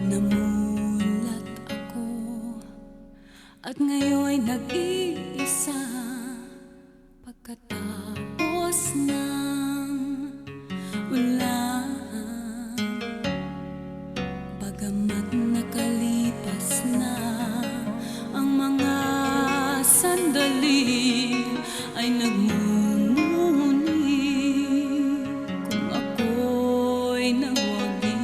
Namulat ako at ngayon'y nag-iisa pagkatapos ng ulan. Bagamat nakalipas na ang mga sandali, ay nagmumuni kung ako'y nawagi.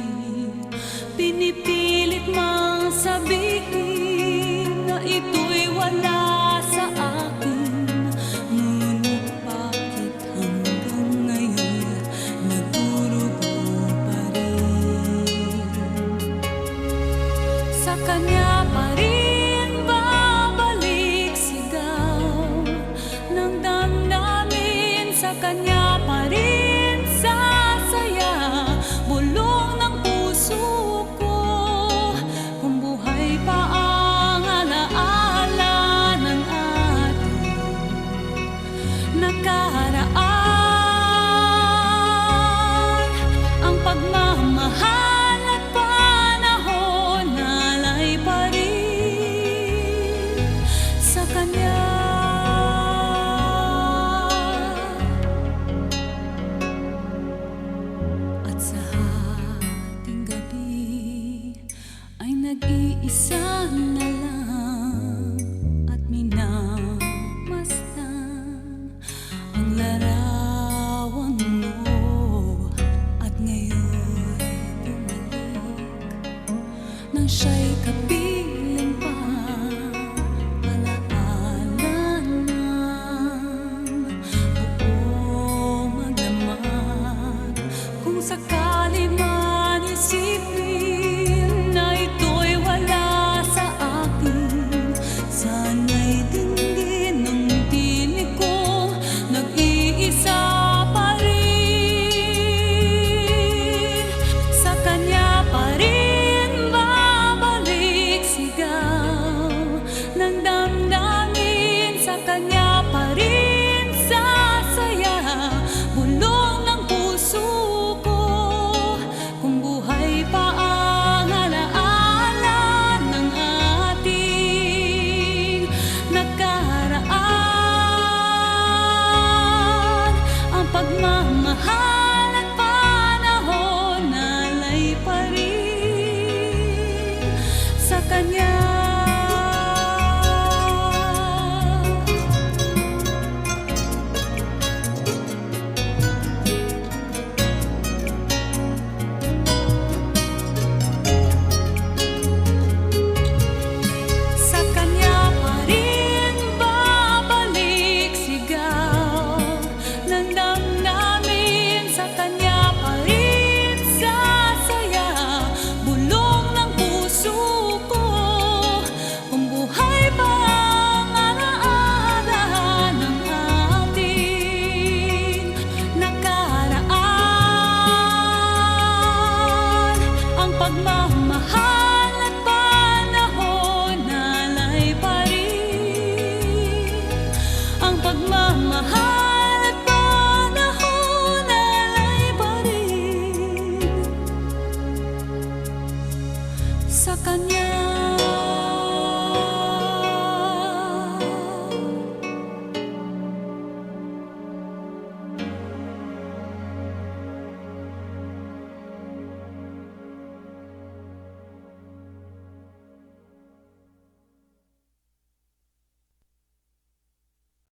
Pinipilit mang sabihin na ito'y wala sa akin, ngunit bakit hanggang ngayon nagdurugo pa rin? Sa kanya pa rin babalik sigaw ng damdamin, sa kanya pa rin sasaya bulong ng puso ko. Kung buhay pa ang alaala ng ating nakaraan, ang pagmamahal at panahon alay pa rin sa kanya. At sa ating gabi ay nag-iisa na lang at minamasdan ang larawan mo. At ngayon'y bumalik nang siya'y kapag